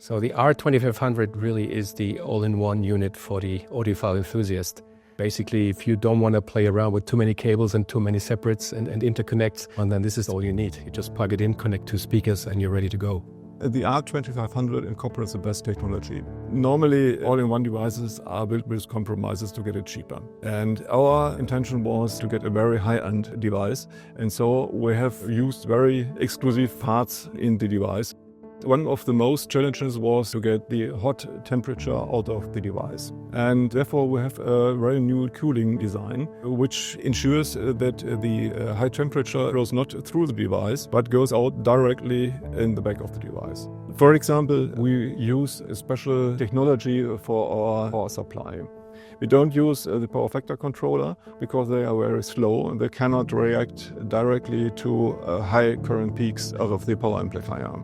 So the R2500 really is the all-in-one unit for the audiophile enthusiast. Basically, if you don't want to play around with too many cables and too many separates and interconnects, and then this is all you need. You just plug it in, connect two speakers, and you're ready to go. The R2500 incorporates the best technology. Normally, all-in-one devices are built with compromises to get it cheaper. And our intention was to get a very high-end device. And so we have used very exclusive parts in the device. One of the most challenges was to get the hot temperature out of the device. And therefore we have a very new cooling design, which ensures that the high temperature goes not through the device, but goes out directly in the back of the device. For example, we use a special technology for our power supply. We don't use the power factor controller because they are very slow and they cannot react directly to high current peaks out of the power amplifier.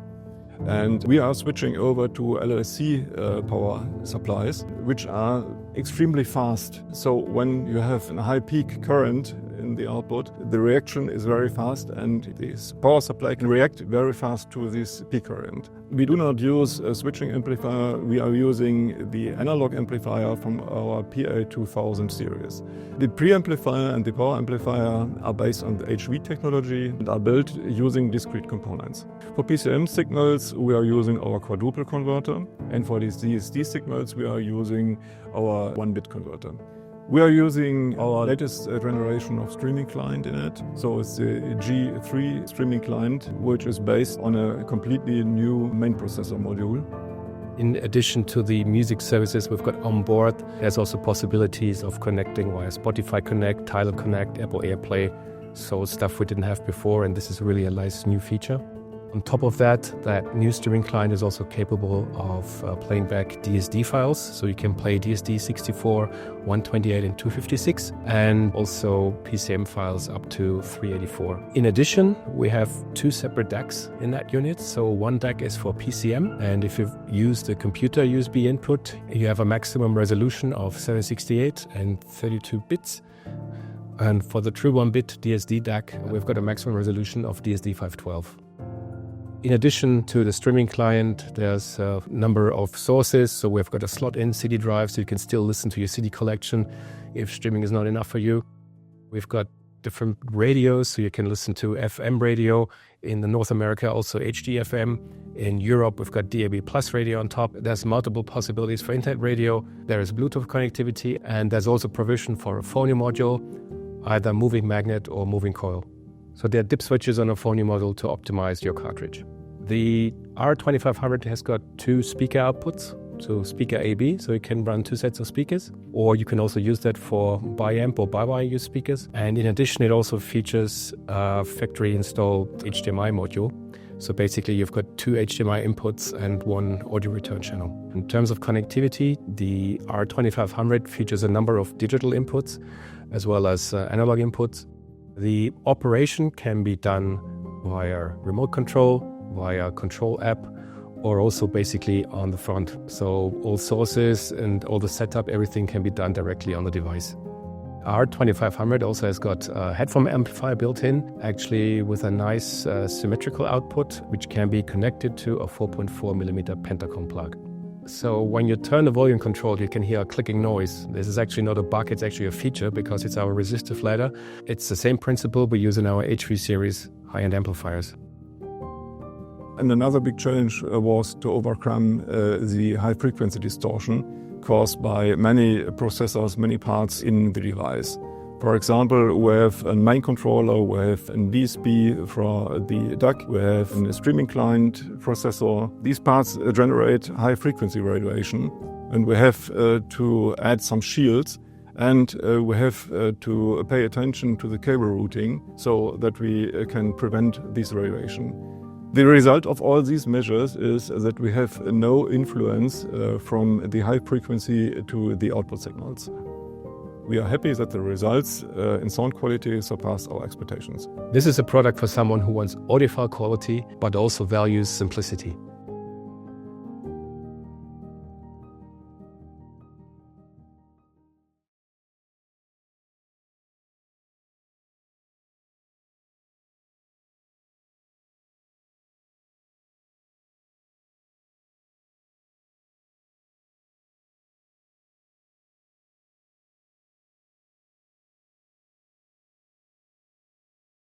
And we are switching over to LLC power supplies, which are extremely fast. So when you have a high peak current in the output, the reaction is very fast and this power supply can react very fast to this peak current. We do not use a switching amplifier, we are using the analog amplifier from our PA2000 series. The preamplifier and the power amplifier are based on the HV technology and are built using discrete components. For PCM signals, we are using our quadruple converter, and for these DSD signals, we are using our 1-bit converter. We are using our latest generation of streaming client in it. So it's the G3 streaming client, which is based on a completely new main processor module. In addition to the music services we've got on board, there's also possibilities of connecting via Spotify Connect, Tidal Connect, Apple AirPlay. So stuff we didn't have before, and this is really a nice new feature. On top of that new streaming client is also capable of playing back DSD files. So you can play DSD 64, 128 and 256, and also PCM files up to 384. In addition, we have two separate DACs in that unit. So one DAC is for PCM, and if you use the computer USB input, you have a maximum resolution of 768 and 32 bits. And for the true 1-bit DSD DAC, we've got a maximum resolution of DSD 512. In addition to the streaming client, there's a number of sources. So we've got a slot-in CD drive, so you can still listen to your CD collection if streaming is not enough for you. We've got different radios, so you can listen to FM radio. In the North America, also HD FM. In Europe, we've got DAB+ radio on top. There's multiple possibilities for internet radio. There is Bluetooth connectivity, and there's also provision for a phono module, either moving magnet or moving coil. So there are dip switches on a phono module to optimize your cartridge. The R2500 has got two speaker outputs, so speaker AB, so you can run two sets of speakers, or you can also use that for bi-amp or bi-wire use speakers. And in addition, it also features a factory installed HDMI module. So basically you've got two HDMI inputs and one audio return channel. In terms of connectivity, the R2500 features a number of digital inputs as well as analog inputs. The operation can be done via remote control, via control app, or also basically on the front. So all sources and all the setup, everything can be done directly on the device. R2500 also has got a headphone amplifier built in, actually with a nice symmetrical output, which can be connected to a 4.4mm Pentacom plug. So when you turn the volume control, you can hear a clicking noise. This is actually not a bug, it's actually a feature because it's our resistive ladder. It's the same principle we use in our HV series high-end amplifiers. And another big challenge was to overcome the high-frequency distortion caused by many processors, many parts in the device. For example, we have a main controller, we have a DSP for the DAC, we have a streaming client processor. These parts generate high-frequency radiation, and we have to add some shields, and we have to pay attention to the cable routing so that we can prevent this radiation. The result of all these measures is that we have no influence from the high frequency to the output signals. We are happy that the results in sound quality surpass our expectations. This is a product for someone who wants audiophile quality but also values simplicity.